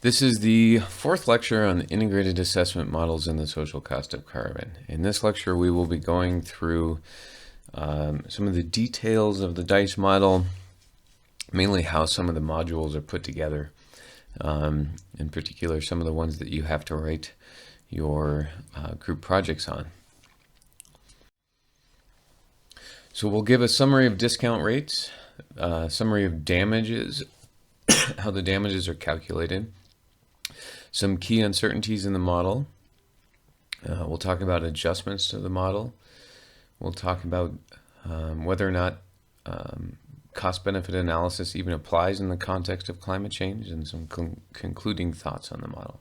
This is the fourth lecture on integrated assessment models in the social cost of carbon. In this lecture, we will be going through some of the details of the DICE model, mainly how some of the modules are put together, in particular some of the ones that you have to write your group projects on. So we'll give a summary of discount rates, summary of damages, how the damages are calculated, some key uncertainties in the model. We'll talk about adjustments to the model. We'll talk about whether or not cost-benefit analysis even applies in the context of climate change, and some concluding thoughts on the model.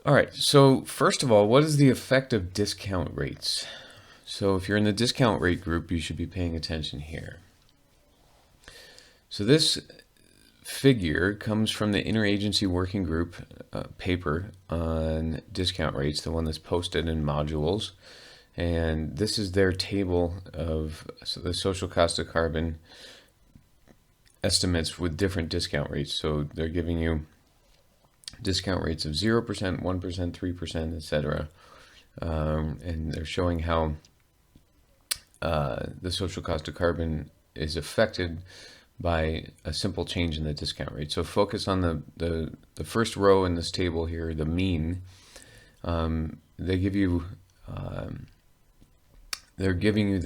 All right, so first of all, what is the effect of discount rates? So if you're in the discount rate group, you should be paying attention here. So this figure comes from the Interagency Working Group paper on discount rates, the one that's posted in modules. And this is their table of the social cost of carbon estimates with different discount rates. So they're giving you discount rates of 0%, 1%, 3%, etc. And they're showing how the social cost of carbon is affected by a simple change in the discount rate. So focus on the first row in this table here, the mean. They give you they're giving you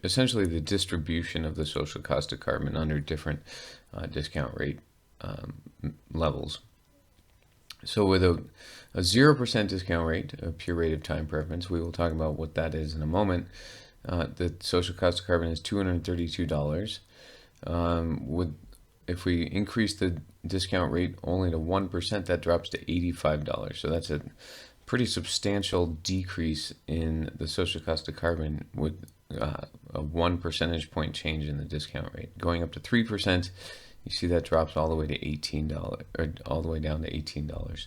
essentially the distribution of the social cost of carbon under different discount rate levels. So with a 0% discount rate, a pure rate of time preference, we will talk about what that is in a moment. The social cost of carbon is $232. If we increase the discount rate only to 1%, that drops to $85. So that's a pretty substantial decrease in the social cost of carbon with a 1 percentage point change in the discount rate. Going up to 3%, you see that drops all the way to $18, or all the way down to $18.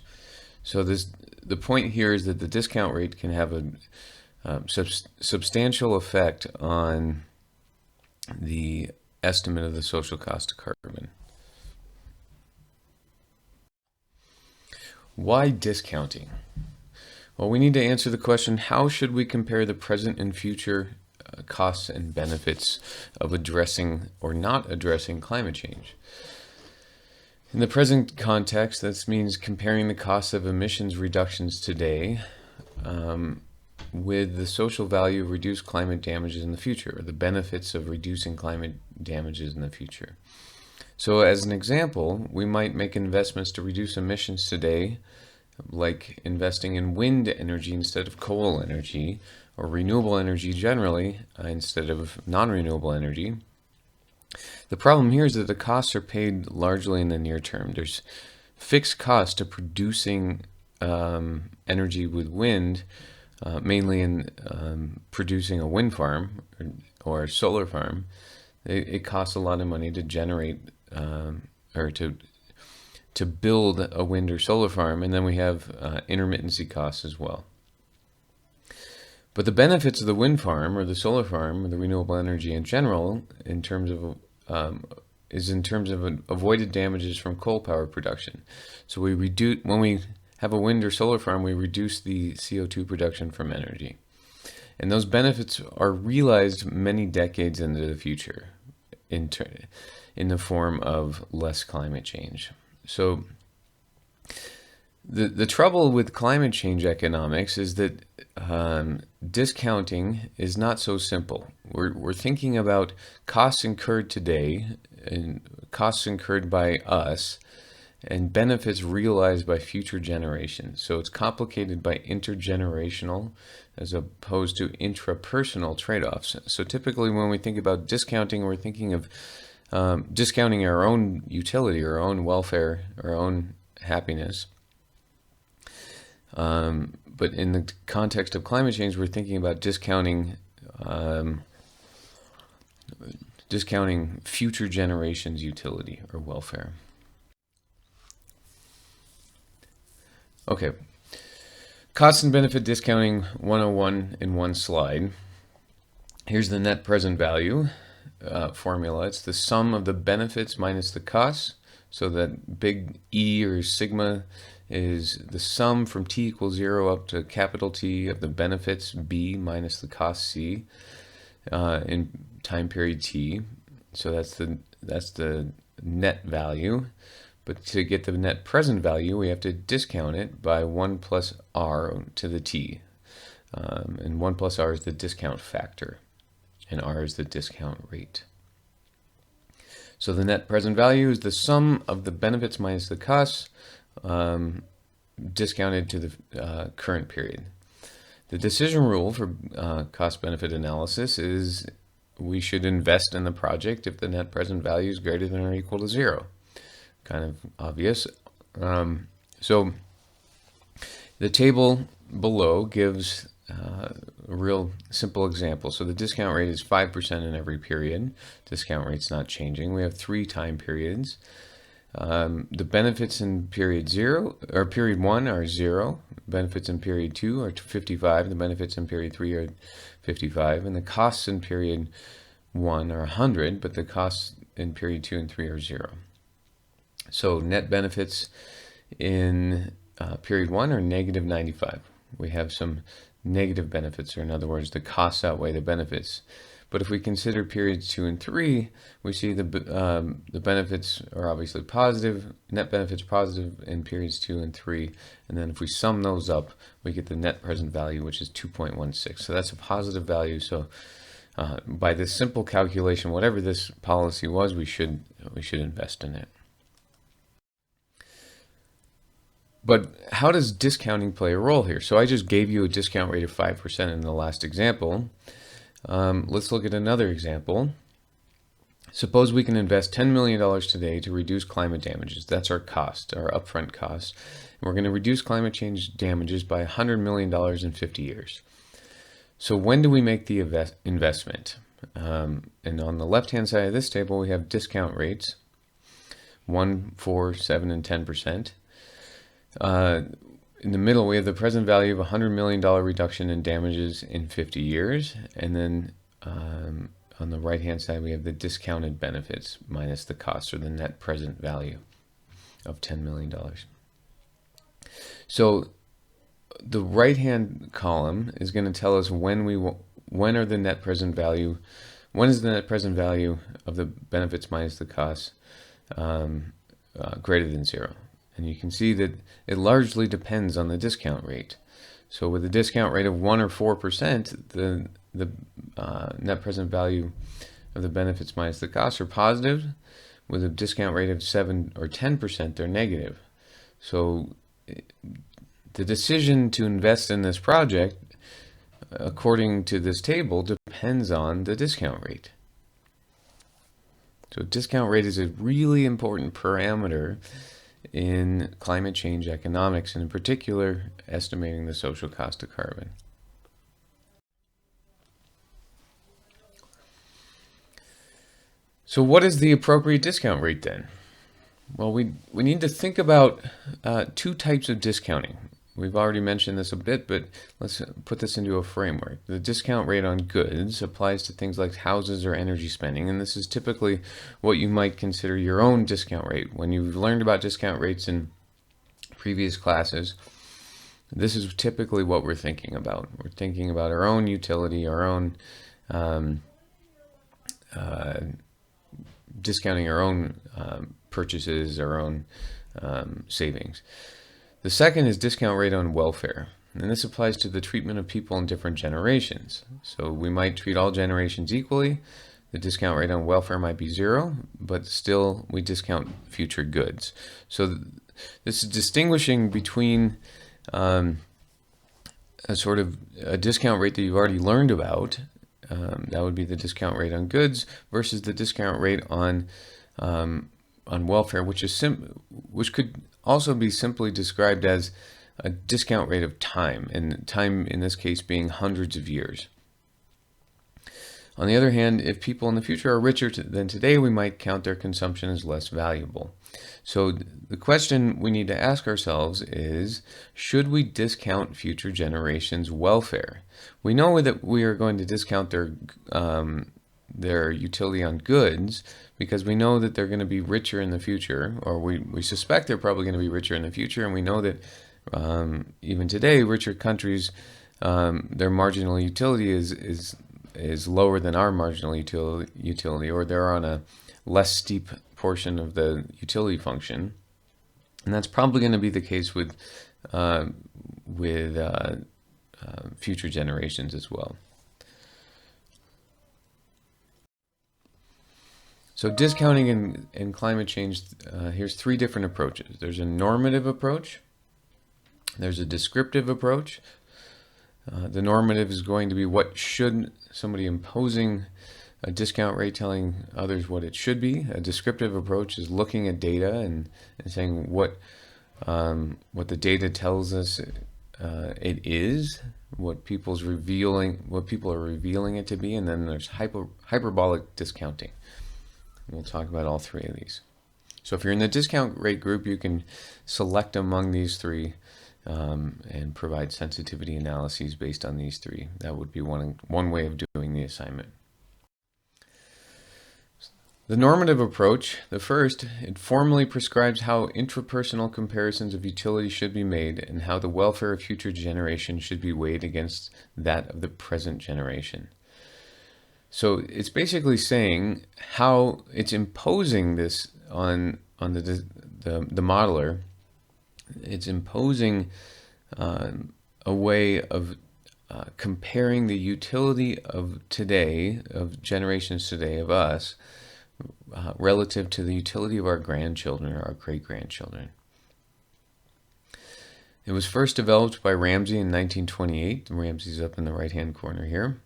So the point here is that the discount rate can have a substantial effect on the estimate of the social cost of carbon. Why discounting? Well, we need to answer the question, how should we compare the present and future costs and benefits of addressing or not addressing climate change? In the present context, this means comparing the costs of emissions reductions today with the social value of reduced climate damages in the future, or the benefits of reducing climate damages in the future. So as an example, we might make investments to reduce emissions today, like investing in wind energy instead of coal energy, or renewable energy generally instead of non-renewable energy. The problem here is that the costs are paid largely in the near term. There's fixed costs to producing energy with wind, mainly in producing a wind farm or a solar farm. It costs a lot of money to generate or to build a wind or solar farm, and then we have intermittency costs as well. But the benefits of the wind farm or the solar farm or the renewable energy in general, in terms of avoided damages from coal power production. So when we have a wind or solar farm, we reduce the CO2 production from energy. And those benefits are realized many decades into the future in the form of less climate change. So the trouble with climate change economics is that discounting is not so simple. We're thinking about costs incurred today and costs incurred by us and benefits realized by future generations. So it's complicated by intergenerational as opposed to intrapersonal trade-offs. So typically when we think about discounting, we're thinking of discounting our own utility, our own welfare, our own happiness. But in the context of climate change, we're thinking about discounting future generations' utility or welfare. Okay, cost and benefit discounting 101 in one slide. Here's the net present value. formula. It's the sum of the benefits minus the costs. So that big E or sigma is the sum from t equals 0 up to capital T of the benefits B minus the cost C in time period T. So that's the net value. But to get the net present value, we have to discount it by 1 plus R to the T. And 1 plus R is the discount factor, and R is the discount rate. So the net present value is the sum of the benefits minus the costs discounted to the current period. The decision rule for cost-benefit analysis is we should invest in the project if the net present value is greater than or equal to 0. Kind of obvious. So the table below gives a real simple example. So the discount rate is 5% in every period. Discount rate's not changing. We have 3 time periods. The benefits in period 0 or period 1 are 0. Benefits in period 2 are 55. The benefits in period 3 are 55, and the costs in period 1 are 100, but the costs in period 2 and 3 are 0. So net benefits in period 1 are negative 95. We have some negative benefits, or in other words, the costs outweigh the benefits. But if we consider periods 2 and 3, we see the benefits are obviously positive, net benefits positive in periods 2 and 3, and then if we sum those up, we get the net present value, which is 2.16. So that's a positive value. So by this simple calculation, whatever this policy was, we should invest in it. But how does discounting play a role here? So I just gave you a discount rate of 5% in the last example. Let's look at another example. Suppose we can invest $10 million today to reduce climate damages. That's our cost, our upfront cost. And we're going to reduce climate change damages by $100 million in 50 years. So when do we make the investment? And on the left-hand side of this table, we have discount rates, 1, 4, 7, and 10%. In the middle, we have the present value of $100 million reduction in damages in 50 years. And then on the right-hand side, we have the discounted benefits minus the cost, or the net present value of $10 million. So the right-hand column is going to tell us when is the net present value of the benefits minus the costs greater than 0. And you can see that it largely depends on the discount rate. So with a discount rate of 1 or 4%, the net present value of the benefits minus the costs are positive. With a discount rate of 7 or 10%, they're negative. So the decision to invest in this project, according to this table, depends on the discount rate. So discount rate is a really important parameter in climate change economics, and in particular, estimating the social cost of carbon. So what is the appropriate discount rate then? Well, we need to think about 2 types of discounting. We've already mentioned this a bit, but let's put this into a framework. The discount rate on goods applies to things like houses or energy spending, and this is typically what you might consider your own discount rate. When you've learned about discount rates in previous classes, this is typically what we're thinking about. We're thinking about our own utility, our own discounting our own purchases, our own savings. The second is discount rate on welfare, and this applies to the treatment of people in different generations. So we might treat all generations equally. The discount rate on welfare might be 0, but still we discount future goods. So this is distinguishing between a sort of a discount rate that you've already learned about, that would be the discount rate on goods, versus the discount rate on welfare, which could also be simply described as a discount rate of time, and time in this case being hundreds of years. On the other hand, if people in the future are richer than today, we might count their consumption as less valuable. So the question we need to ask ourselves is, should we discount future generations' welfare? We know that we are going to discount their utility on goods, because we know that they're going to be richer in the future, or we suspect they're probably going to be richer in the future, and we know that even today, richer countries, their marginal utility is lower than our marginal utility, or they're on a less steep portion of the utility function, and that's probably going to be the case with future generations as well. So discounting and climate change, here's three different approaches. There's a normative approach, there's a descriptive approach. The normative is going to be what should somebody imposing a discount rate telling others what it should be. A descriptive approach is looking at data and saying what the data tells us it is, what people are revealing it to be, and then there's hyperbolic discounting. We'll talk about all three of these. So if you're in the discount rate group, you can select among these three and provide sensitivity analyses based on these three. That would be one way of doing the assignment. The normative approach, the first, it formally prescribes how intrapersonal comparisons of utility should be made and how the welfare of future generations should be weighed against that of the present generation. So it's basically saying how it's imposing this on the modeler. It's imposing a way of comparing the utility of today, of generations today, of us, relative to the utility of our grandchildren or our great-grandchildren. It was first developed by Ramsey in 1928. Ramsey's up in the right-hand corner here.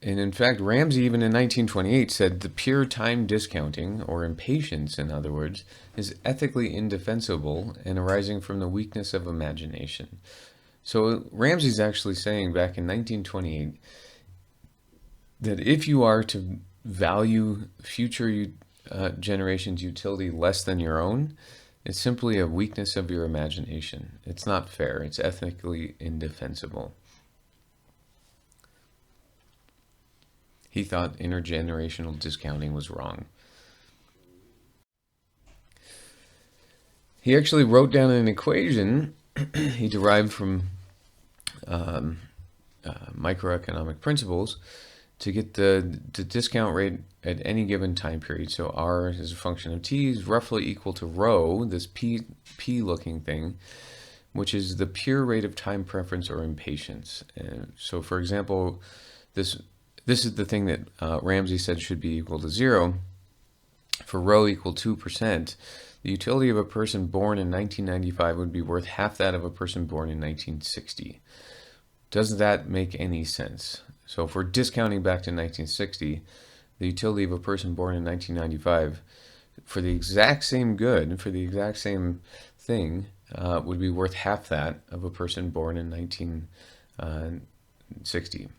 And in fact, Ramsey, even in 1928, said the pure time discounting, or impatience in other words, is ethically indefensible and arising from the weakness of imagination. So Ramsey's actually saying back in 1928 that if you are to value future generations' utility less than your own, it's simply a weakness of your imagination. It's not fair. It's ethically indefensible. He thought intergenerational discounting was wrong. He actually wrote down an equation he derived from microeconomic principles to get the discount rate at any given time period. So R is a function of T is roughly equal to rho, this P looking thing, which is the pure rate of time preference or impatience. And so for example, this is the thing that Ramsey said should be equal to 0. For rho equal 2%, the utility of a person born in 1995 would be worth half that of a person born in 1960. Does that make any sense? So if we're discounting back to 1960, the utility of a person born in 1995 for the exact same good, for the exact same thing, would be worth half that of a person born in 1960.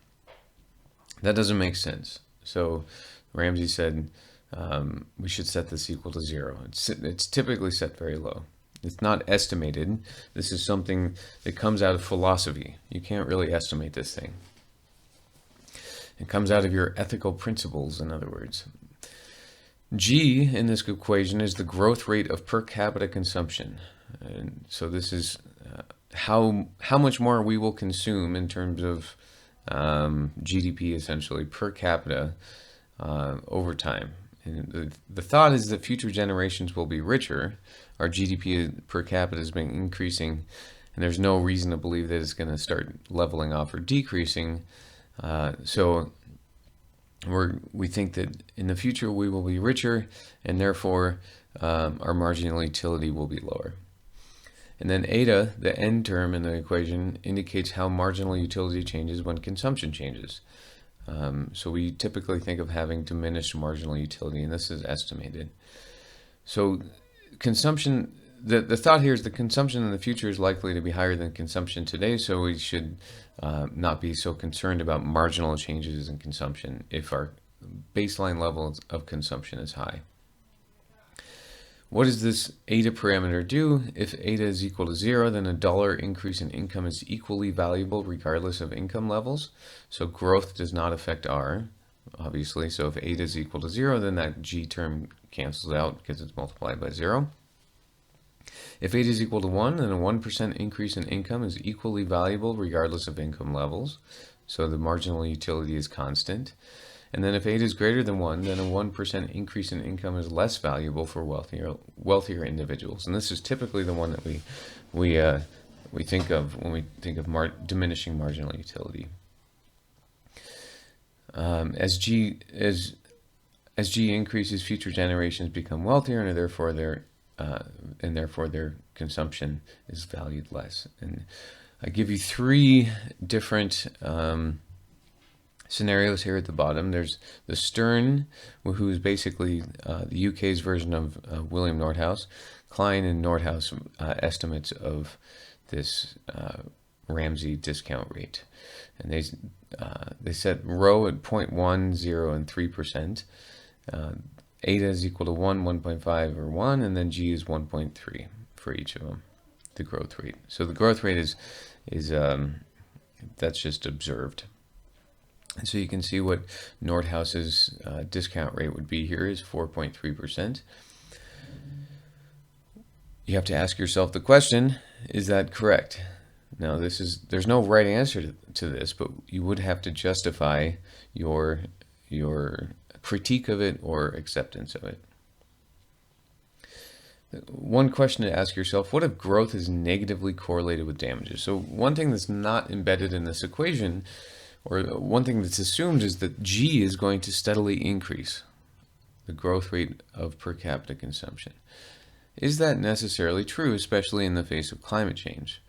That doesn't make sense. So Ramsey said we should set this equal to 0. It's typically set very low. It's not estimated. This is something that comes out of philosophy. You can't really estimate this thing. It comes out of your ethical principles, in other words. G in this equation is the growth rate of per capita consumption. And so this is how much more we will consume in terms of GDP, essentially, per capita over time. And the thought is that future generations will be richer. Our GDP per capita has been increasing, and there's no reason to believe that it's going to start leveling off or decreasing. So we think that in the future we will be richer, and therefore our marginal utility will be lower. And then eta, the end term in the equation, indicates how marginal utility changes when consumption changes. So we typically think of having diminished marginal utility, and this is estimated. So consumption, the thought here is the consumption in the future is likely to be higher than consumption today, so we should not be so concerned about marginal changes in consumption if our baseline level of consumption is high. What does this eta parameter do? If eta is equal to 0, then a $1 increase in income is equally valuable regardless of income levels. So growth does not affect R. obviously. So if eta is equal to 0, then that g term cancels out because it's multiplied by 0. If eta is equal to 1, then a 1% increase in income is equally valuable regardless of income levels. So the marginal utility is constant. And then if eta is greater than 1, then a 1% increase in income is less valuable for wealthier individuals. And this is typically the one that we think of when we think of diminishing marginal utility. As G increases, future generations become wealthier, and therefore their consumption is valued less. And I give you 3 different scenarios here at the bottom. There's the Stern, who's basically the UK's version of William Nordhaus. Klein and Nordhaus estimates of this Ramsey discount rate, and they set rho at 0.1, 0, and 3%. Eta is equal to 1, 1.5, or 1, and then G is 1.3 for each of them, the growth rate. So the growth rate is that's just observed. And so you can see what Nordhaus's discount rate would be here is 4.3%. You have to ask yourself the question, is that correct? Now there's no right answer to this, but you would have to justify your critique of it or acceptance of it. One question to ask yourself, what if growth is negatively correlated with damages? So one thing that's not embedded in this equation, or one thing that's assumed, is that G is going to steadily increase, the growth rate of per capita consumption. Is that necessarily true, especially in the face of climate change?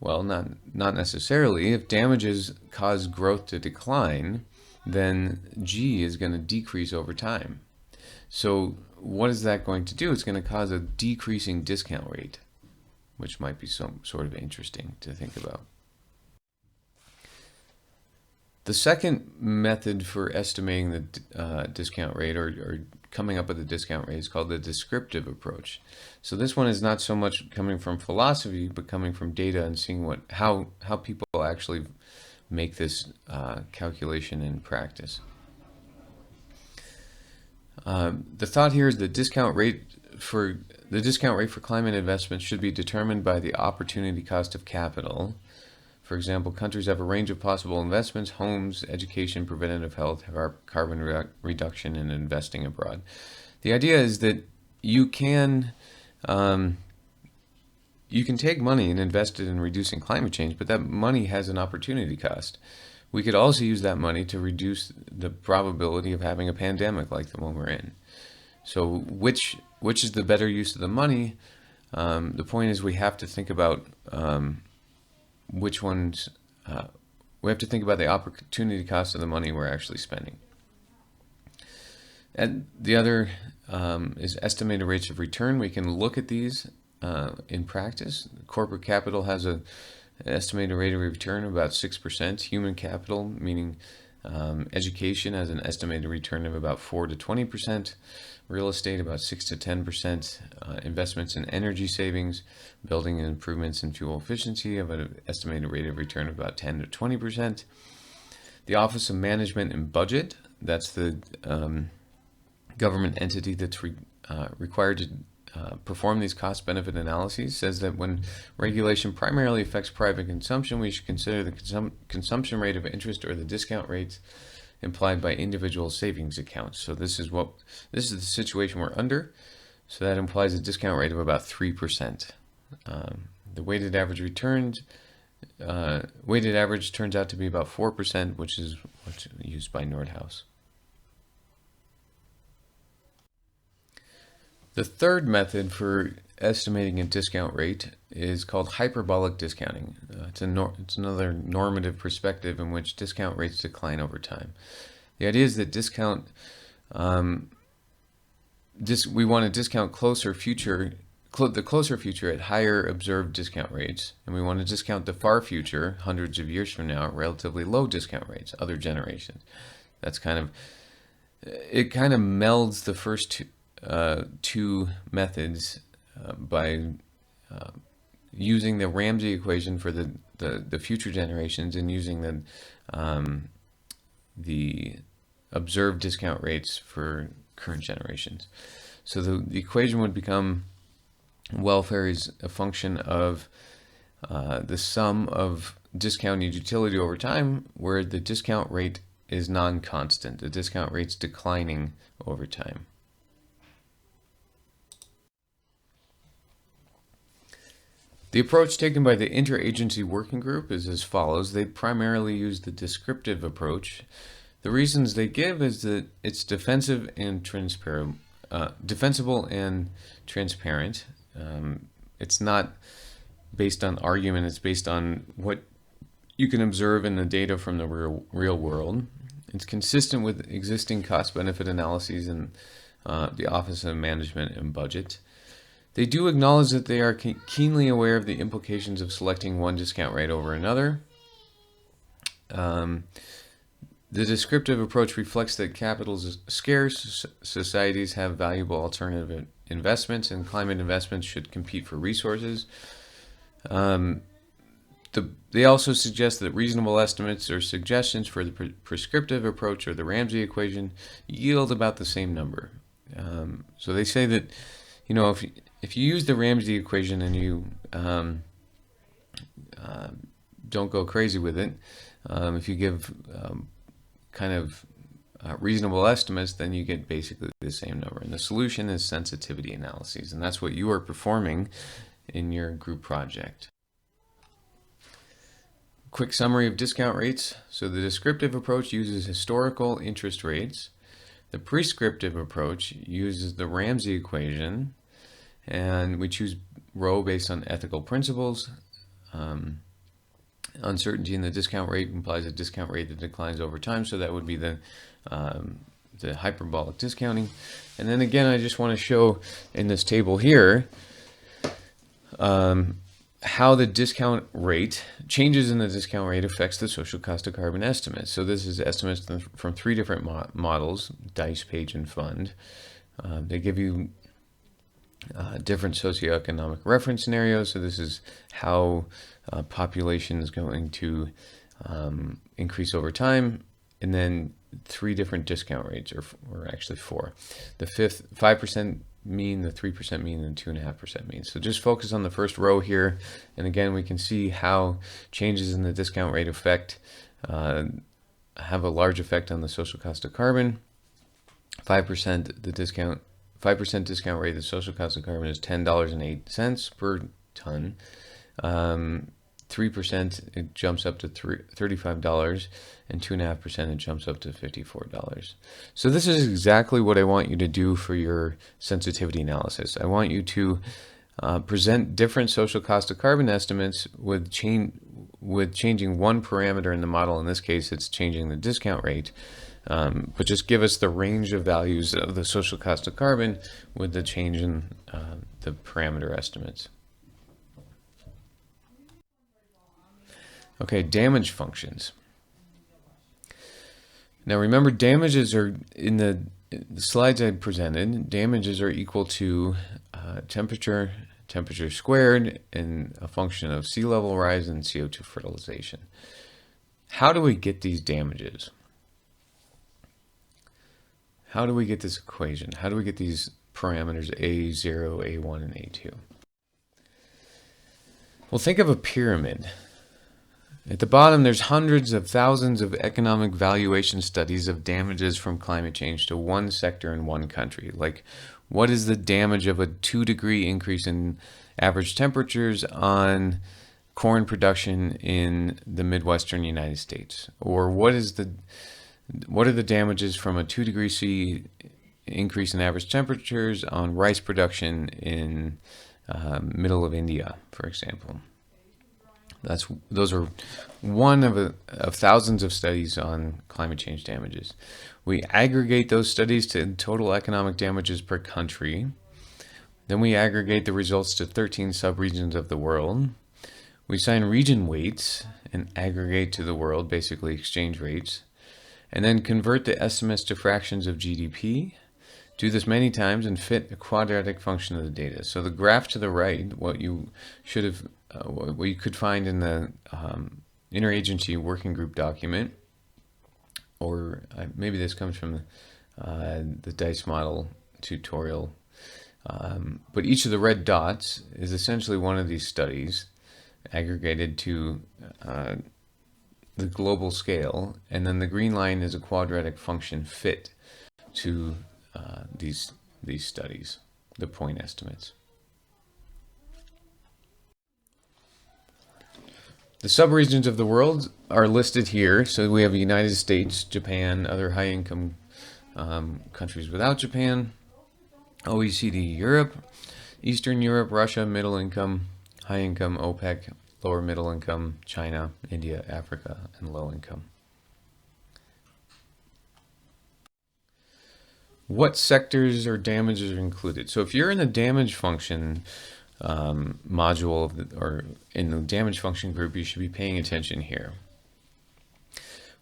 Well, not necessarily. If damages cause growth to decline, then G is going to decrease over time. So what is that going to do? It's going to cause a decreasing discount rate, which might be some sort of interesting to think about. The second method for estimating the discount rate or coming up with a discount rate is called the descriptive approach. So this one is not so much coming from philosophy, but coming from data and seeing how people actually make this calculation in practice. The thought here is the discount rate for climate investments should be determined by the opportunity cost of capital. For example, countries have a range of possible investments: homes, education, preventative health, carbon reduction, and investing abroad. The idea is that you can take money and invest it in reducing climate change, but that money has an opportunity cost. We could also use that money to reduce the probability of having a pandemic like the one we're in. So which is the better use of the money? The point is we have to think about which ones, we have to think about the opportunity cost of the money we're actually spending. And the other is estimated rates of return. We can look at these in practice. Corporate capital has an estimated rate of return of about 6%. Human capital, meaning education, has an estimated return of about 4 to 20%. Real estate, about 6 to 10%. Investments in energy savings, building and improvements in fuel efficiency have an estimated rate of return of about 10 to 20%. The Office of Management and Budget, that's the government entity that's required to perform these cost-benefit analyses, says that when regulation primarily affects private consumption, we should consider the consumption rate of interest or the discount rates implied by individual savings accounts. So this is the situation we're under. So that implies a discount rate of about 3%. The weighted average turns out to be about 4%, which is what's used by Nordhaus. The third method for estimating a discount rate is called hyperbolic discounting. It's another normative perspective in which discount rates decline over time. The idea is that we want to discount the closer future at higher observed discount rates, and we want to discount the far future, hundreds of years from now, at relatively low discount rates, other generations. It kind of melds the first two methods by using the Ramsey equation for the future generations and using the observed discount rates for current generations. So the equation would become welfare is a function of the sum of discounted utility over time, where the discount rate is non-constant. The discount rate's declining over time. The approach taken by the Interagency Working Group is as follows. They primarily use the descriptive approach. The reasons they give is that it's defensive and transparent, defensible and transparent. It's not based on argument, it's based on what you can observe in the data from the real world. It's consistent with existing cost-benefit analyses in the Office of Management and Budget. They do acknowledge that they are keenly aware of the implications of selecting one discount rate over another. The descriptive approach reflects that capital is scarce, societies have valuable alternative investments, and climate investments should compete for resources. They also suggest that reasonable estimates or suggestions for the prescriptive approach or the Ramsey equation yield about the same number. So they say that, you know, if you use the Ramsey equation and you don't go crazy with it, if you give reasonable estimates, then you get basically the same number. And the solution is sensitivity analyses, and that's what you are performing in your group project. Quick summary of discount rates. So the descriptive approach uses historical interest rates. The prescriptive approach uses the Ramsey equation, and we choose rho based on ethical principles. Uncertainty in the discount rate implies a discount rate that declines over time, so that would be the hyperbolic discounting. And then again, I just want to show in this table here how the discount rate, changes in the discount rate, affects the social cost of carbon estimate. So this is estimates from three different models, DICE, Page, and Fund. They give you different socioeconomic reference scenarios. So this is how population is going to increase over time, and then three different discount rates, or actually four. The 5% mean, the 3% mean, and 2.5% mean. So just focus on the first row here, and again we can see how changes in the discount rate have a large effect on the social cost of carbon. 5% discount rate, the social cost of carbon is $10.08 per ton. 3% it jumps up to $35, and 2.5% it jumps up to $54. So this is exactly what I want you to do for your sensitivity analysis. I want you to present different social cost of carbon estimates with changing one parameter in the model. In this case, it's changing the discount rate. But just give us the range of values of the social cost of carbon with the change in the parameter estimates. Okay, damage functions. Now remember, damages are, in the slides I presented, damages are equal to temperature squared, and a function of sea level rise and CO2 fertilization. How do we get these damages? How do we get this equation? How do we get these parameters A0, A1, and A2? Well, think of a pyramid. At the bottom, there's hundreds of thousands of economic valuation studies of damages from climate change to one sector in one country. Like, what is the damage of a 2-degree increase in average temperatures on corn production in the Midwestern United States? Or what are the damages from a 2 degrees C increase in average temperatures on rice production in middle of India, for example? Those are one of thousands of studies on climate change damages. We aggregate those studies to total economic damages per country. Then we aggregate the results to 13 subregions of the world. We assign region weights and aggregate to the world, basically exchange rates, and then convert the estimates to fractions of GDP. Do this many times and fit a quadratic function of the data. So the graph to the right, what you could find in the Interagency Working Group document, or maybe this comes from the dice model tutorial. But each of the red dots is essentially one of these studies aggregated to the global scale, and then the green line is a quadratic function fit to these studies, the point estimates. The subregions of the world are listed here. So we have the United States, Japan, other high-income countries without Japan, OECD Europe, Eastern Europe, Russia, middle income, high income, OPEC, lower middle income, China, India, Africa, and low income. What sectors or damages are included? So if you're in the damage function module or in the damage function group, you should be paying attention here.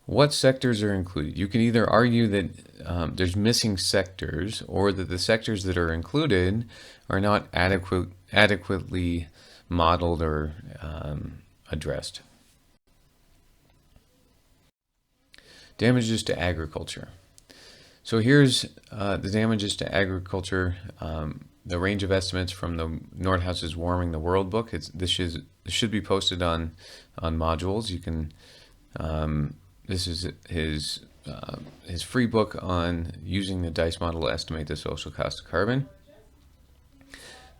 What sectors are included? You can either argue that there's missing sectors, or that the sectors that are included are not adequately modeled or addressed. Damages to agriculture. So here's the damages to agriculture. The range of estimates from the Nordhaus's Warming the World book. This should be posted on modules. You can. This is his free book on using the dice model to estimate the social cost of carbon.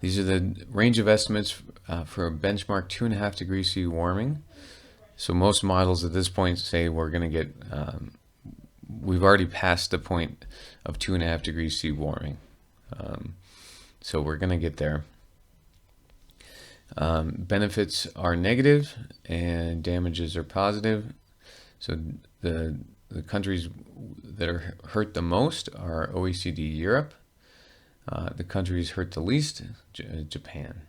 These are the range of estimates for a benchmark 2.5 degrees C warming. So most models at this point say we're going to get, we've already passed the point of 2.5 degrees C warming. So we're going to get there. Benefits are negative and damages are positive. So the countries that are hurt the most are OECD Europe. The countries hurt the least, Japan.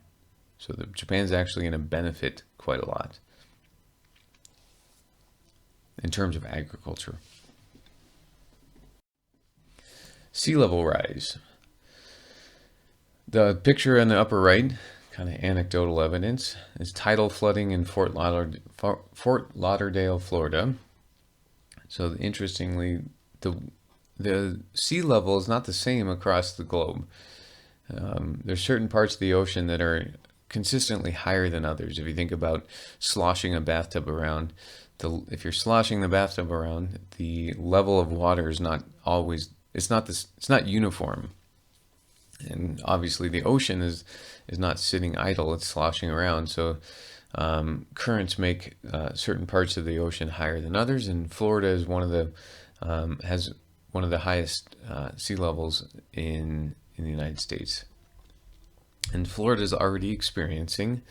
So Japan's actually going to benefit quite a lot in terms of agriculture. Sea level rise. The picture on the upper right, kind of anecdotal evidence, is tidal flooding in Fort Lauderdale, Florida. So interestingly, the sea level is not the same across the globe. There's certain parts of the ocean that are consistently higher than others. If you think about sloshing a bathtub around, if you're sloshing the bathtub around, the level of water is not always, it's not uniform. And obviously the ocean is not sitting idle, it's sloshing around. So currents make certain parts of the ocean higher than others, and Florida is one of the has one of the highest sea levels in the United States. And Florida is already experiencing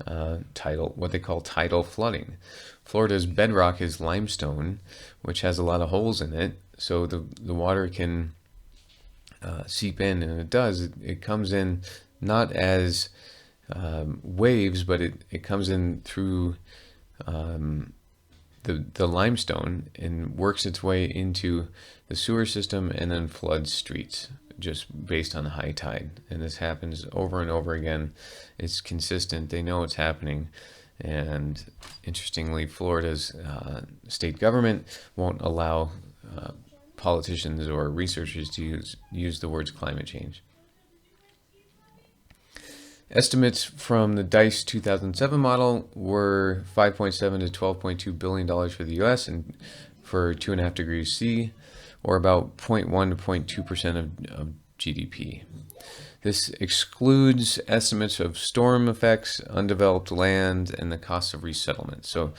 what they call tidal flooding. Florida's bedrock is limestone, which has a lot of holes in it, so the water can seep in, and it does. It comes in not as waves, but it comes in through the limestone and works its way into the sewer system and then floods streets just based on high tide. And this happens over and over again. It's consistent. They know it's happening. And interestingly, Florida's state government won't allow politicians or researchers to use the words climate change. Estimates from the DICE 2007 model were $5.7 to $12.2 billion for the US and for 2.5 degrees C, or about 0.1 to 0.2% of GDP. This excludes estimates of storm effects, undeveloped land, and the cost of resettlement. So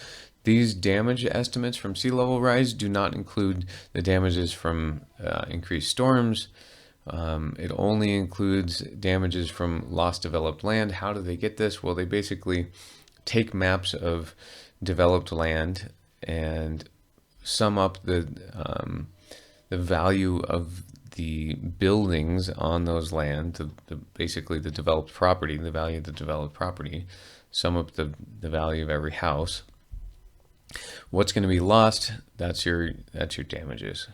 these damage estimates from sea level rise do not include the damages from increased storms. It only includes damages from lost developed land. How do they get this? Well, they basically take maps of developed land and sum up the value of the buildings on those land, basically the developed property, the value of the developed property, sum up the value of every house. What's going to be lost? That's your damages.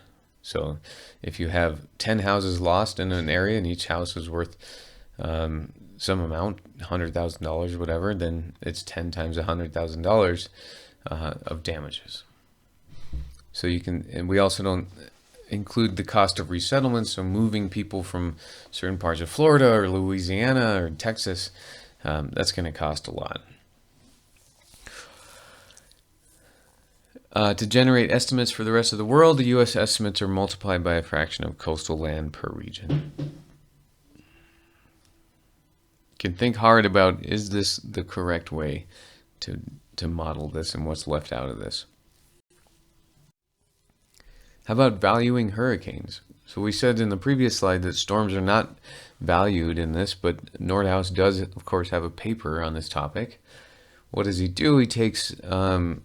So if you have 10 houses lost in an area and each house is worth some amount, $100,000, whatever, then it's 10 times $100,000 of damages. So you can, and we also don't include the cost of resettlement, so moving people from certain parts of Florida or Louisiana or Texas, that's going to cost a lot. To generate estimates for the rest of the world, the U.S. estimates are multiplied by a fraction of coastal land per region. You can think hard about, is this the correct way to model this and what's left out of this? How about valuing hurricanes? So we said in the previous slide that storms are not valued in this, but Nordhaus does, of course, have a paper on this topic. What does he do? He takes, on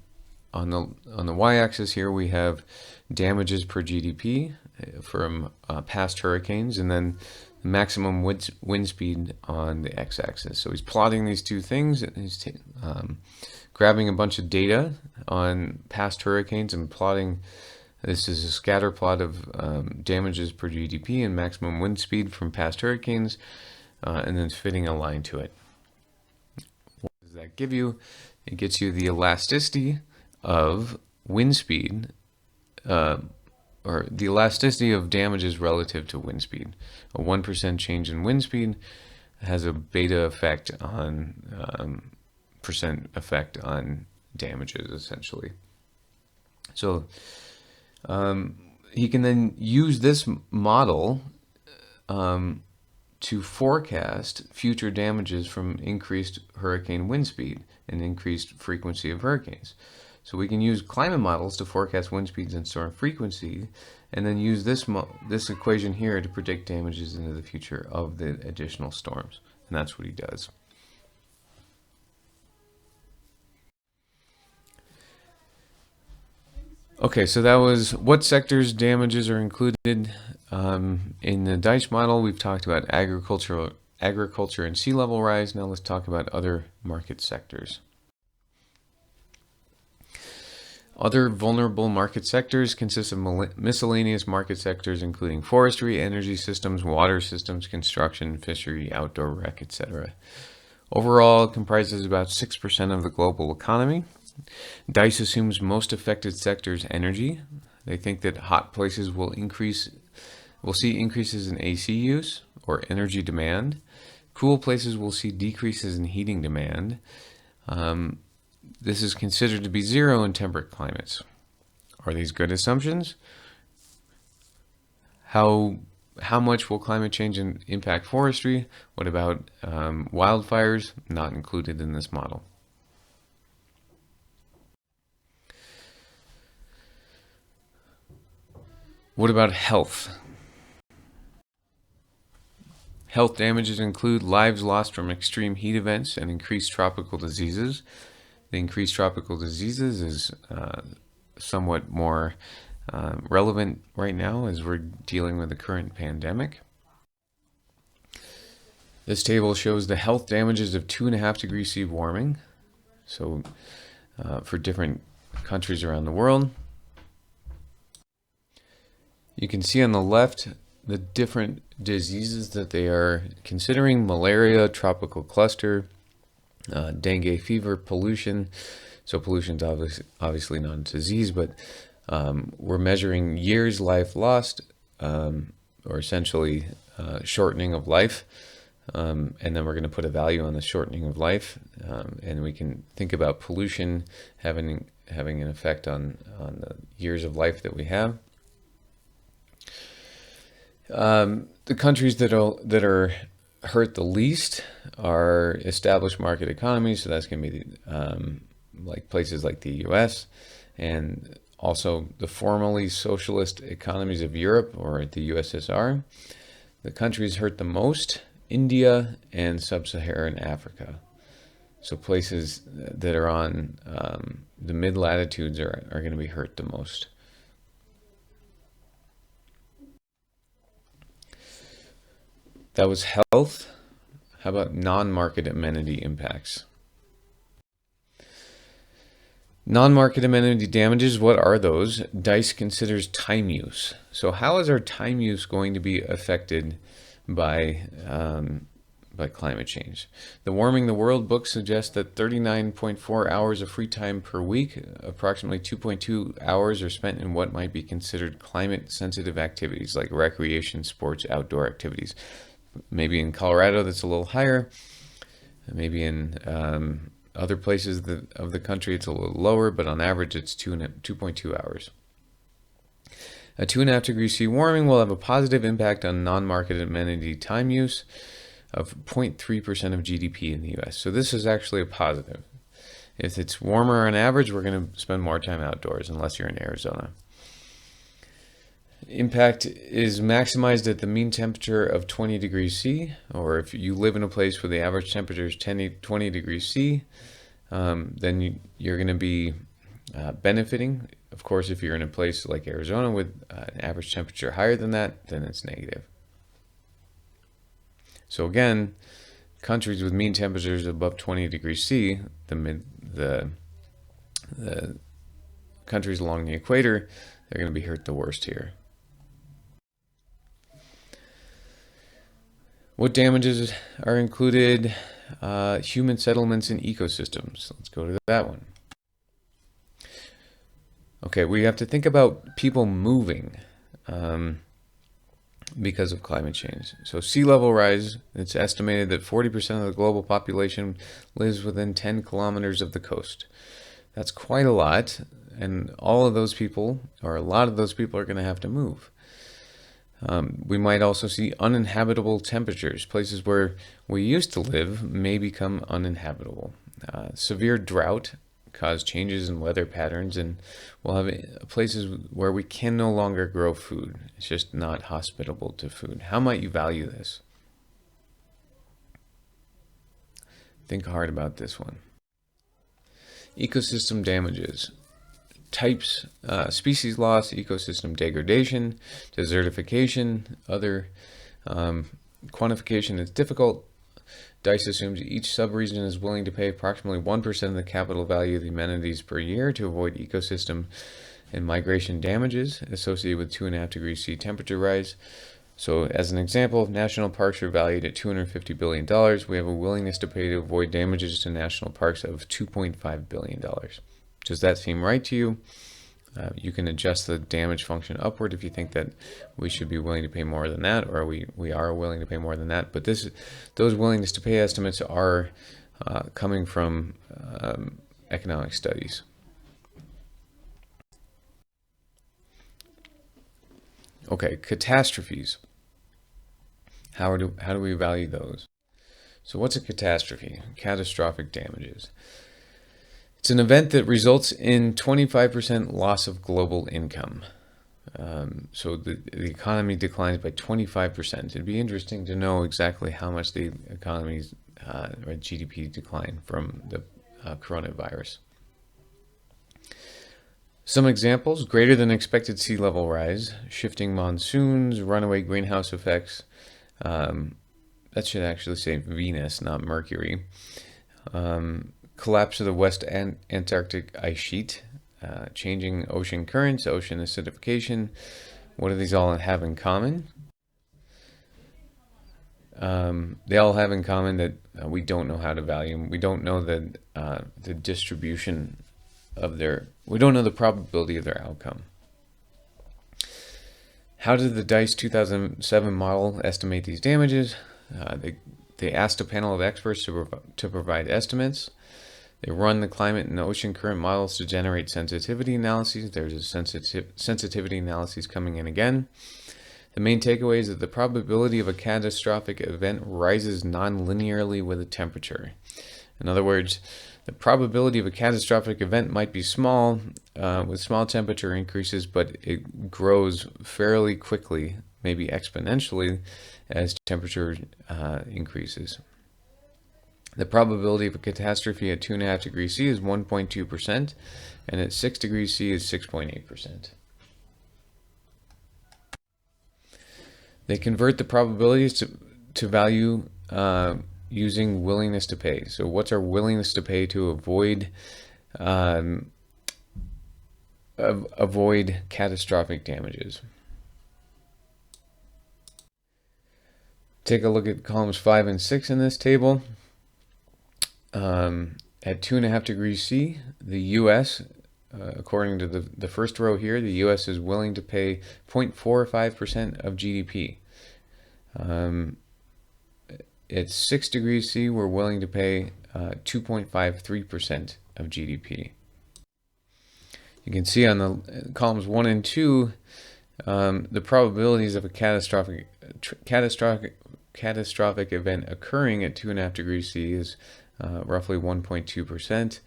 the y-axis here, we have damages per GDP from past hurricanes, and then the maximum wind speed on the x-axis. So he's plotting these two things, and he's grabbing a bunch of data on past hurricanes and plotting. This is a scatter plot of damages per GDP and maximum wind speed from past hurricanes, and then fitting a line to it. What does that give you? It gets you the elasticity of wind speed, or the elasticity of damages relative to wind speed. A 1% change in wind speed has a beta effect on, percent effect on damages, essentially. So he can then use this model to forecast future damages from increased hurricane wind speed and increased frequency of hurricanes. So we can use climate models to forecast wind speeds and storm frequency, and then use this equation here to predict damages into the future of the additional storms. And that's what he does. Okay, so that was what sectors damages are included. In the DICE model, we've talked about agriculture and sea level rise. Now let's talk about other market sectors. Other vulnerable market sectors consist of miscellaneous market sectors, including forestry, energy systems, water systems, construction, fishery, outdoor rec, etc. Overall, it comprises about 6% of the global economy. DICE assumes most affected sectors energy. They think that hot places will see increases in AC use or energy demand. Cool places will see decreases in heating demand. This is considered to be zero in temperate climates. Are these good assumptions? How much will climate change impact forestry? What about wildfires? Not included in this model. What about health? Health damages include lives lost from extreme heat events and increased tropical diseases. The increased tropical diseases is somewhat more relevant right now as we're dealing with the current pandemic. This table shows the health damages of 2.5 degrees C warming, so for different countries around the world. You can see on the left the different diseases that they are considering: malaria, tropical cluster, dengue fever, pollution. So pollution is obviously not a disease, but we're measuring years life lost, or essentially shortening of life. And then we're going to put a value on the shortening of life. And we can think about pollution having an effect on the years of life that we have. The countries that are hurt the least are established market economies, so that's going to be like places like the US, and also the formerly socialist economies of Europe or the USSR. The countries hurt the most: India and sub-Saharan Africa. So places that are on the mid-latitudes are going to be hurt the most. That was health. How about non-market amenity impacts? Non-market amenity damages, what are those? DICE considers time use. So how is our time use going to be affected by by climate change. The Warming the World book suggests that 39.4 hours of free time per week, approximately 2.2 hours, are spent in what might be considered climate-sensitive activities like recreation, sports, outdoor activities. Maybe in Colorado that's a little higher. Maybe in other places of the country it's a little lower, but on average it's 2.2 hours. A 2.5 degrees C warming will have a positive impact on non-market amenity time use of 0.3% of GDP in the US. So this is actually a positive. If it's warmer on average, we're going to spend more time outdoors, unless you're in Arizona. Impact is maximized at the mean temperature of 20 degrees C, or if you live in a place where the average temperature is 20 degrees C, then you're going to be benefiting. Of course, if you're in a place like Arizona with an average temperature higher than that, then it's negative. So again, countries with mean temperatures above 20 degrees C, the countries along the equator, they're going to be hurt the worst here. What damages are included? Human settlements and ecosystems. Let's go to that one. Okay, we have to think about people moving because of climate change. So sea level rise, it's estimated that 40% of the global population lives within 10 kilometers of the coast. That's quite a lot, and all of those people, or a lot of those people, are going to have to move. We might also see uninhabitable temperatures. Places where we used to live may become uninhabitable. Severe drought cause changes in weather patterns, and we'll have places where we can no longer grow food. It's just not hospitable to food. How might you value this? Think hard about this one. Ecosystem damages. Types, species loss, ecosystem degradation, desertification, other quantification is difficult. DICE assumes each subregion is willing to pay approximately 1% of the capital value of the amenities per year to avoid ecosystem and migration damages associated with 2.5 degrees C temperature rise. So as an example, if national parks are valued at $250 billion, we have a willingness to pay to avoid damages to national parks of $2.5 billion. Does that seem right to you? You can adjust the damage function upward if you think that we should be willing to pay more than that, or we are willing to pay more than that. But those willingness to pay estimates are coming from economic studies. Okay, catastrophes. How do we value those? So what's a catastrophe? Catastrophic damages. It's an event that results in 25% loss of global income. So the economy declines by 25%. It'd be interesting to know exactly how much the economy's or GDP declined from the coronavirus. Some examples: greater than expected sea level rise, shifting monsoons, runaway greenhouse effects. That should actually say Venus, not Mercury. Collapse of the West Antarctic ice sheet, changing ocean currents, ocean acidification. What do these all have in common? They all have in common that we don't know how to value them. We don't know the distribution of we don't know the probability of their outcome. How did the DICE 2007 model estimate these damages? They asked a panel of experts to provide estimates. They run the climate and ocean current models to generate sensitivity analyses. There's a sensitivity analysis coming in again. The main takeaway is that the probability of a catastrophic event rises non-linearly with the temperature. In other words, the probability of a catastrophic event might be small with small temperature increases, but it grows fairly quickly, maybe exponentially, as temperature increases. The probability of a catastrophe at 2.5 degrees C is 1.2%, and at 6 degrees C is 6.8%. They convert the probabilities to value using willingness to pay. So what's our willingness to pay to avoid catastrophic damages? Take a look at columns 5 and 6 in this table. At 2.5 degrees C, the U.S., according to the first row here, the U.S. is willing to pay 0.45% of GDP. At 6 degrees C, we're willing to pay 2.53% of GDP. You can see on the columns 1 and 2, the probabilities of a catastrophic event occurring at 2.5 degrees C is roughly 1.2%.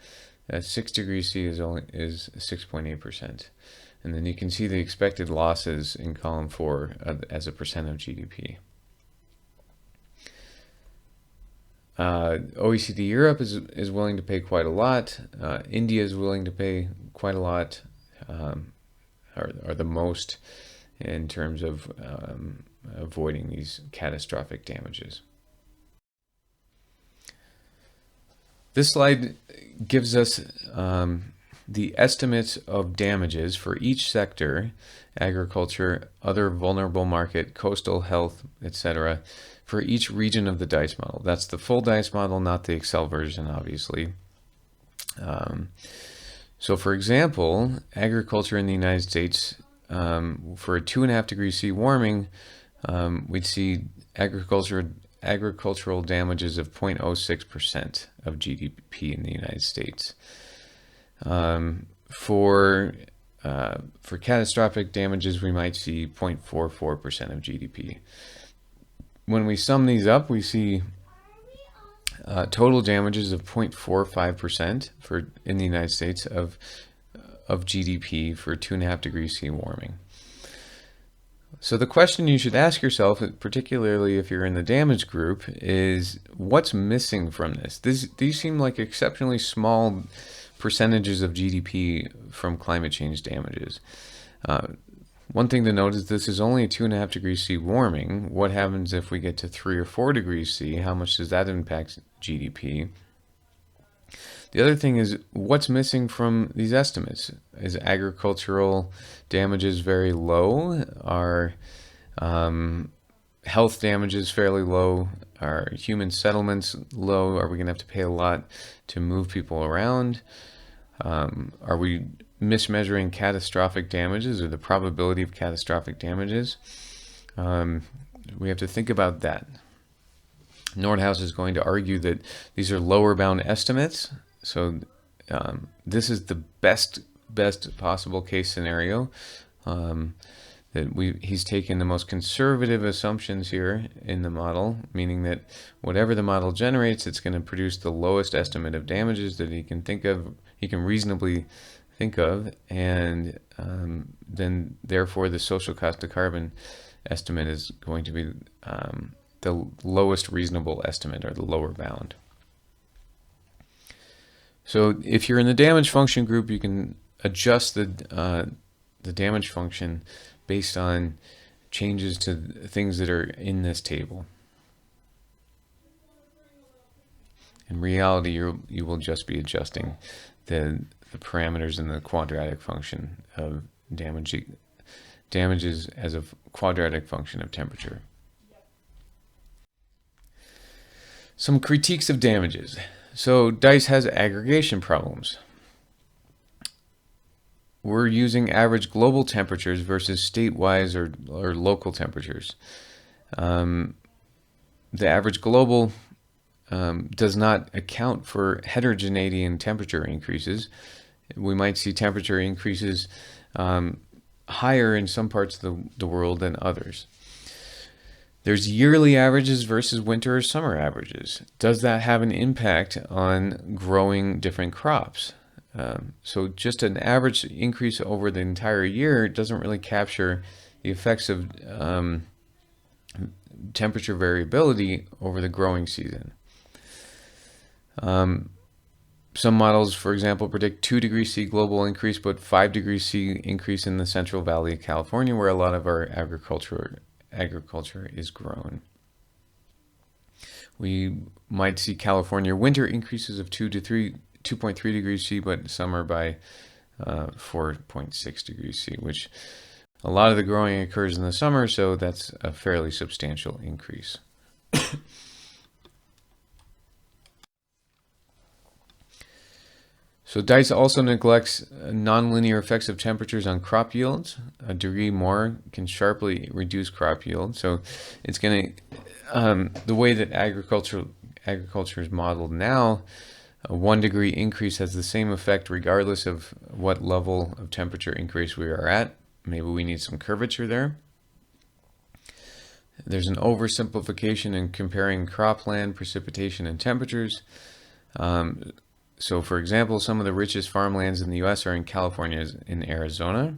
At 6 degrees C is 6.8%. And then you can see the expected losses in column 4 as a percent of GDP. OECD Europe is willing to pay quite a lot. India is willing to pay quite a lot, or the most, in terms of avoiding these catastrophic damages. This slide gives us the estimates of damages for each sector: agriculture, other vulnerable market, coastal health, etc., for each region of the DICE model. That's the full DICE model, not the Excel version, obviously. So for example, agriculture in the United States, for a 2.5 degrees C warming, we'd see agricultural damages of 0.06% of GDP in the United States. For catastrophic damages, we might see 0.44% of GDP. When we sum these up, we see total damages of 0.45% in the United States of GDP for 2.5 degrees C warming. So the question you should ask yourself, particularly if you're in the damage group, is what's missing from this? These seem like exceptionally small percentages of GDP from climate change damages. One thing to note is this is only a 2.5 degrees C warming. What happens if we get to 3 or 4 degrees C? How much does that impact GDP? The other thing is what's missing from these estimates. Is agricultural damages very low? Are health damages fairly low? Are human settlements low? Are we going to have to pay a lot to move people around? Are we mismeasuring catastrophic damages or the probability of catastrophic damages? We have to think about that. Nordhaus is going to argue that these are lower bound estimates. So this is the best possible case scenario. He's taken the most conservative assumptions here in the model, meaning that whatever the model generates, it's going to produce the lowest estimate of damages that he can reasonably think of, and then therefore the social cost of carbon estimate is going to be the lowest reasonable estimate, or the lower bound. So if you're in the damage function group, you can adjust the damage function based on changes to things that are in this table. In reality, you will just be adjusting the parameters in the quadratic function of damages as a quadratic function of temperature. Some critiques of damages. So DICE has aggregation problems. We're using average global temperatures versus statewide or local temperatures. The average global does not account for heterogeneity in temperature increases. We might see temperature increases higher in some parts of the world than others. There's yearly averages versus winter or summer averages. Does that have an impact on growing different crops? So just an average increase over the entire year doesn't really capture the effects of temperature variability over the growing season. Some models, for example, predict 2 degrees C global increase, but 5 degrees C increase in the Central Valley of California, where a lot of our agriculture is grown. We might see California winter increases of 2.3 degrees C, but summer by 4.6 degrees C, which a lot of the growing occurs in the summer, so that's a fairly substantial increase So DICE also neglects nonlinear effects of temperatures on crop yields. A degree more can sharply reduce crop yield. So it's going to, the way that agriculture is modeled now, a 1 degree increase has the same effect regardless of what level of temperature increase we are at. Maybe we need some curvature there. There's an oversimplification in comparing cropland, precipitation, and temperatures. So for example, some of the richest farmlands in the US are in California and Arizona.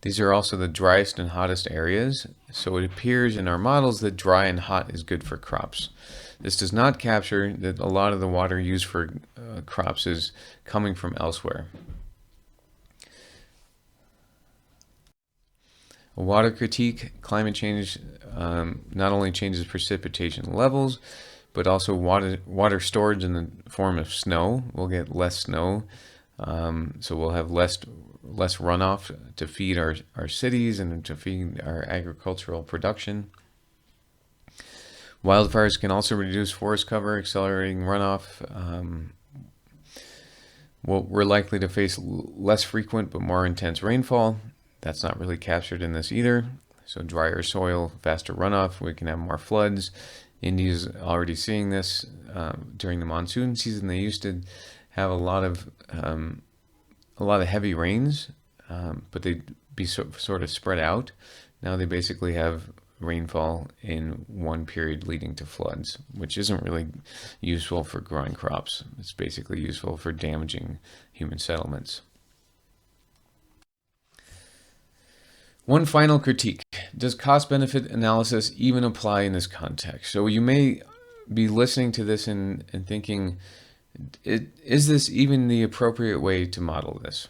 These are also the driest and hottest areas. So it appears in our models that dry and hot is good for crops. This does not capture that a lot of the water used for crops is coming from elsewhere. A water critique: climate change not only changes precipitation levels, but also water storage in the form of snow. We'll get less snow, so we'll have less runoff to feed our cities and to feed our agricultural production. Wildfires can also reduce forest cover, accelerating runoff. We're likely to face less frequent but more intense rainfall. That's not really captured in this either. So drier soil, faster runoff, we can have more floods. India's already seeing this during the monsoon season. They used to have a lot of heavy rains, but they'd be sort of spread out. Now they basically have rainfall in one period leading to floods, which isn't really useful for growing crops. It's basically useful for damaging human settlements. One final critique: does cost-benefit analysis even apply in this context? So you may be listening to this and thinking, is this even the appropriate way to model this?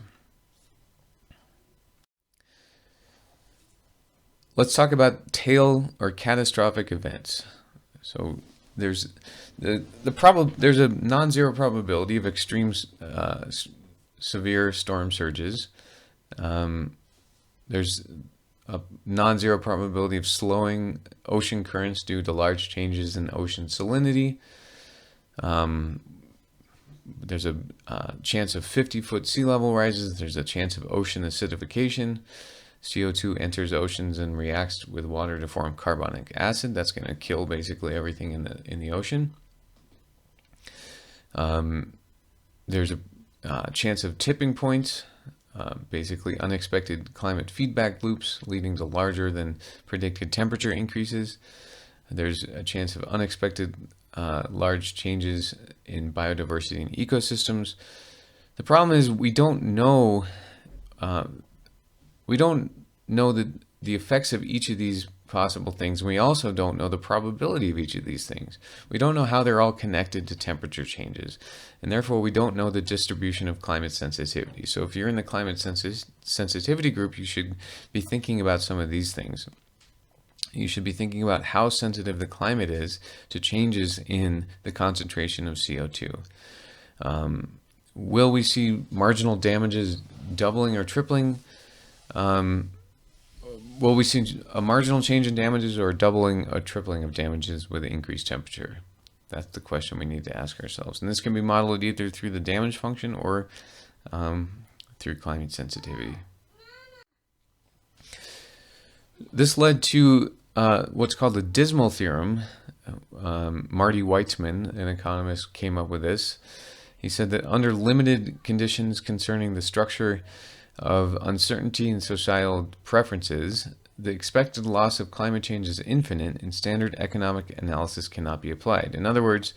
Let's talk about tail or catastrophic events. So there's there's a non-zero probability of extreme severe storm surges. There's a non-zero probability of slowing ocean currents due to large changes in ocean salinity. There's a chance of 50-foot sea level rises. There's a chance of ocean acidification. CO2 enters oceans and reacts with water to form carbonic acid. That's going to kill basically everything in the ocean. There's a chance of tipping points. Basically unexpected climate feedback loops leading to larger than predicted temperature increases. There's a chance of unexpected large changes in biodiversity and ecosystems. The problem is we don't know the effects of each of these possible things. We also don't know the probability of each of these things. We don't know how they're all connected to temperature changes, and therefore we don't know the distribution of climate sensitivity. So if you're in the climate sensitivity group, you should be thinking about some of these things. You should be thinking about how sensitive the climate is to changes in the concentration of CO2. Will we see marginal damages doubling or tripling? Will we see a marginal change in damages or a doubling or tripling of damages with increased temperature? That's the question we need to ask ourselves. And this can be modeled either through the damage function or through climate sensitivity. This led to what's called the Dismal Theorem. Marty Weitzman, an economist, came up with this. He said that under limited conditions concerning the structure of uncertainty and societal preferences, the expected loss of climate change is infinite and standard economic analysis cannot be applied. In other words,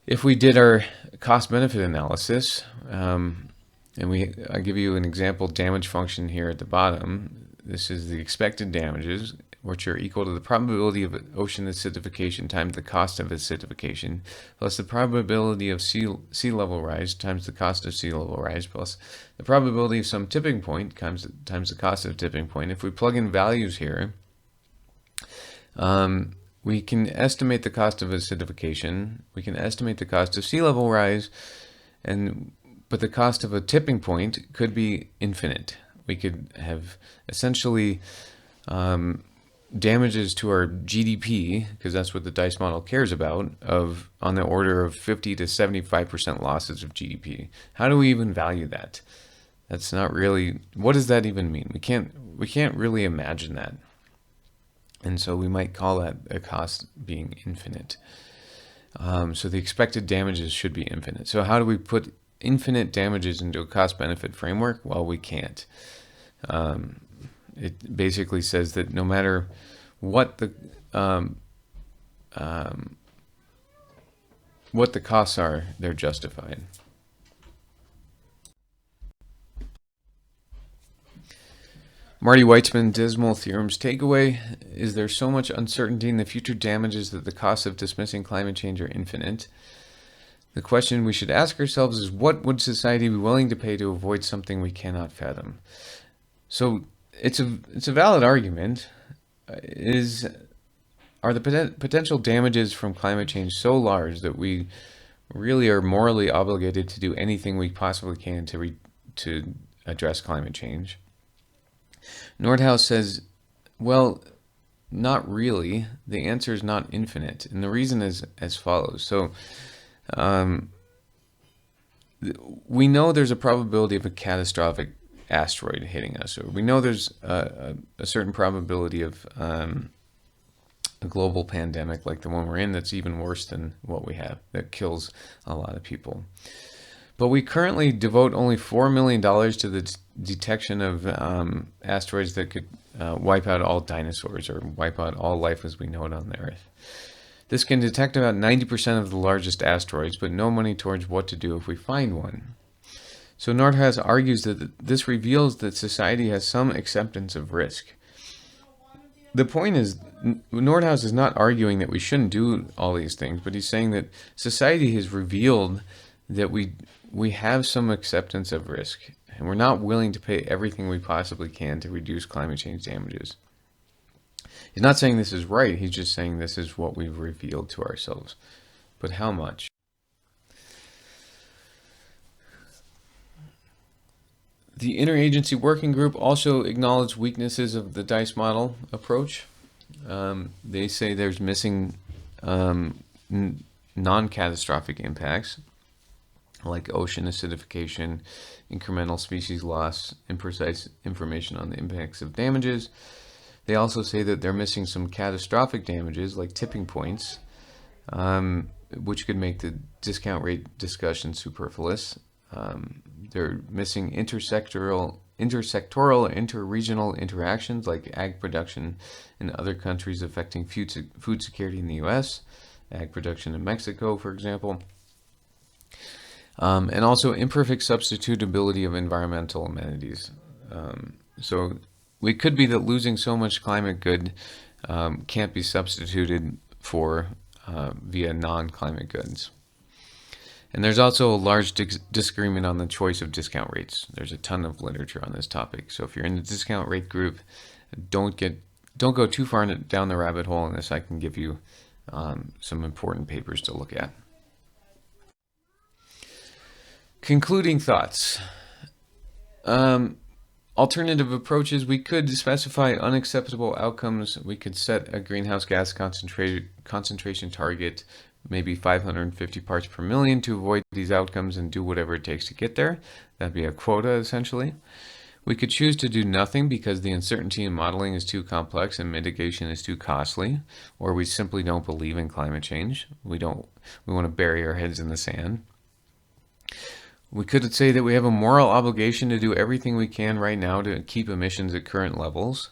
if we did our cost-benefit analysis, and I give you an example damage function here at the bottom. This is the expected damages, which are equal to the probability of ocean acidification times the cost of acidification, plus the probability of sea level rise times the cost of sea level rise, plus the probability of some tipping point times the cost of tipping point. If we plug in values here, we can estimate the cost of acidification, we can estimate the cost of sea level rise, but the cost of a tipping point could be infinite. We could have essentially damages to our GDP, because that's what the DICE model cares about, of on the order of 50 to 75% losses of GDP. How do we even value that? That's not really, what does that even mean? We can't really imagine that. And so we might call that a cost being infinite. So the expected damages should be infinite. So how do we put infinite damages into a cost-benefit framework? Well, we can't. It basically says that no matter what the costs are, they're justified. Marty Weitzman, Dismal Theorem's takeaway is there's so much uncertainty in the future damages that the costs of dismissing climate change are infinite. The question we should ask ourselves is, what would society be willing to pay to avoid something we cannot fathom? So it's a valid argument. Are the potential damages from climate change so large that we really are morally obligated to do anything we possibly can to address climate change? Nordhaus says, well, not really. The answer is not infinite, and the reason is as follows. So we know there's a probability of a catastrophic asteroid hitting us, or we know there's a certain probability of a global pandemic like the one we're in that's even worse than what we have, that kills a lot of people. But we currently devote only $4 million to the detection of asteroids that could wipe out all dinosaurs or wipe out all life as we know it on the Earth. This can detect about 90% of the largest asteroids, but no money towards what to do if we find one. So Nordhaus argues that this reveals that society has some acceptance of risk. The point is, Nordhaus is not arguing that we shouldn't do all these things, but he's saying that society has revealed that we have some acceptance of risk, and we're not willing to pay everything we possibly can to reduce climate change damages. He's not saying this is right, he's just saying this is what we've revealed to ourselves. But how much? The Interagency Working Group also acknowledged weaknesses of the DICE model approach. They say there's missing non-catastrophic impacts, like ocean acidification, incremental species loss, imprecise information on the impacts of damages. They also say that they're missing some catastrophic damages, like tipping points, which could make the discount rate discussion superfluous. They're missing intersectoral, interregional interactions, like ag production in other countries affecting food security in the U.S., ag production in Mexico, for example. And also imperfect substitutability of environmental amenities. So it could be that losing so much climate good can't be substituted for via non-climate goods. And there's also a large disagreement on the choice of discount rates. There's a ton of literature on this topic. So if you're in the discount rate group, don't go too far down the rabbit hole in this. I can give you some important papers to look at. Concluding thoughts. Alternative approaches, we could specify unacceptable outcomes. We could set a greenhouse gas concentration target, maybe 550 parts per million, to avoid these outcomes and do whatever it takes to get there. That'd be a quota, essentially. We could choose to do nothing because the uncertainty in modeling is too complex and mitigation is too costly, or we simply don't believe in climate change. We want to bury our heads in the sand. We could say that we have a moral obligation to do everything we can right now to keep emissions at current levels.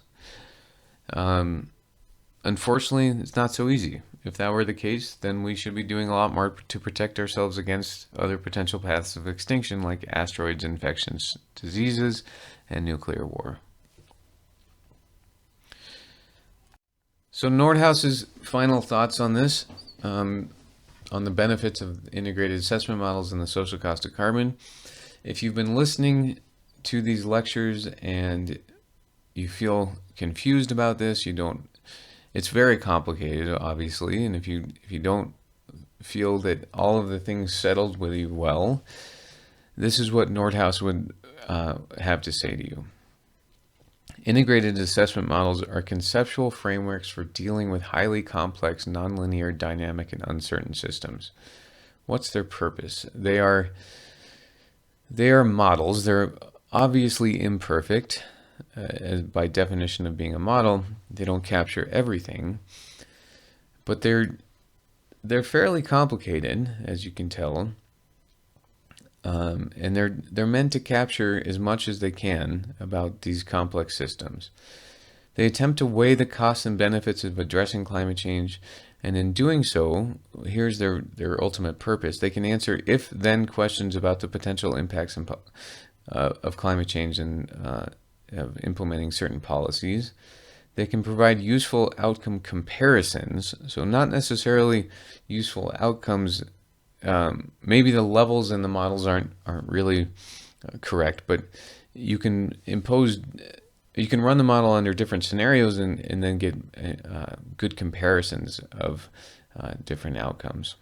Unfortunately, it's not so easy. If that were the case, then we should be doing a lot more to protect ourselves against other potential paths of extinction, like asteroids, infectious diseases, and nuclear war. So Nordhaus's final thoughts on this, on the benefits of integrated assessment models and the social cost of carbon. If you've been listening to these lectures and you feel confused about this, it's very complicated, obviously, and if you don't feel that all of the things settled with you well, this is what Nordhaus would have to say to you. Integrated assessment models are conceptual frameworks for dealing with highly complex, nonlinear, dynamic, and uncertain systems. What's their purpose? They are models. They're obviously imperfect, by definition of being a model. They don't capture everything, but they're fairly complicated, as you can tell, and they're meant to capture as much as they can about these complex systems. They attempt to weigh the costs and benefits of addressing climate change, and in doing so, here's their ultimate purpose. They can answer if-then questions about the potential impacts of climate change and of implementing certain policies. They can provide useful outcome comparisons, so not necessarily useful outcomes. Maybe the levels in the models aren't really correct, but you can run the model under different scenarios and then get good comparisons of different outcomes.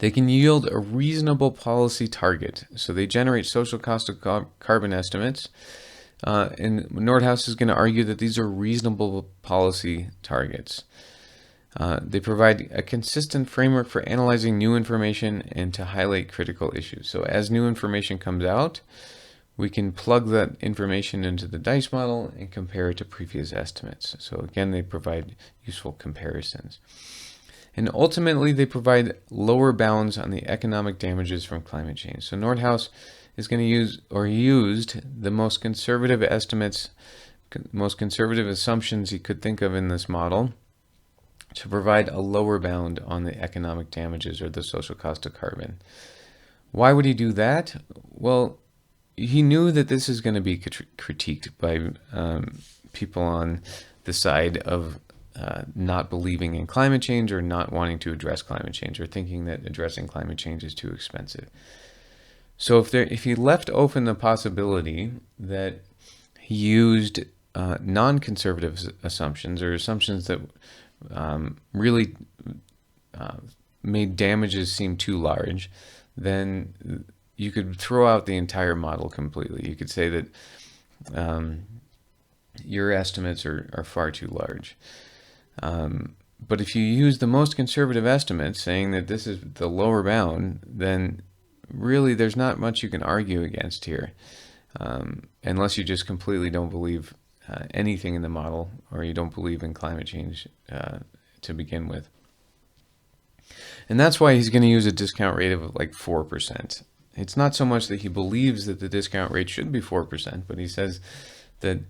They can yield a reasonable policy target, so they generate social cost of carbon estimates. And Nordhaus is going to argue that these are reasonable policy targets. They provide a consistent framework for analyzing new information and to highlight critical issues. So as new information comes out, we can plug that information into the DICE model and compare it to previous estimates. So again, they provide useful comparisons. And ultimately, they provide lower bounds on the economic damages from climate change. So Nordhaus is going to use, or used, the most conservative estimates, most conservative assumptions he could think of in this model to provide a lower bound on the economic damages or the social cost of carbon. Why would he do that? Well, he knew that this is going to be critiqued by people on the side of not believing in climate change or not wanting to address climate change or thinking that addressing climate change is too expensive. So if he left open the possibility that he used non-conservative assumptions or assumptions that really made damages seem too large, then you could throw out the entire model completely. You could say that your estimates are far too large. But if you use the most conservative estimates, saying that this is the lower bound, then really there's not much you can argue against here, unless you just completely don't believe anything in the model, or you don't believe in climate change to begin with. And that's why he's going to use a discount rate of like 4%. It's not so much that he believes that the discount rate should be 4%, but he says that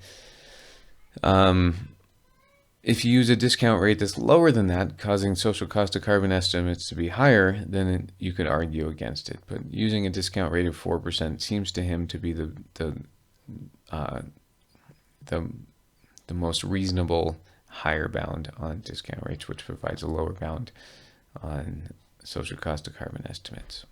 if you use a discount rate that's lower than that, causing social cost of carbon estimates to be higher, then you could argue against it. But using a discount rate of 4% seems to him to be the most reasonable higher bound on discount rates, which provides a lower bound on social cost of carbon estimates.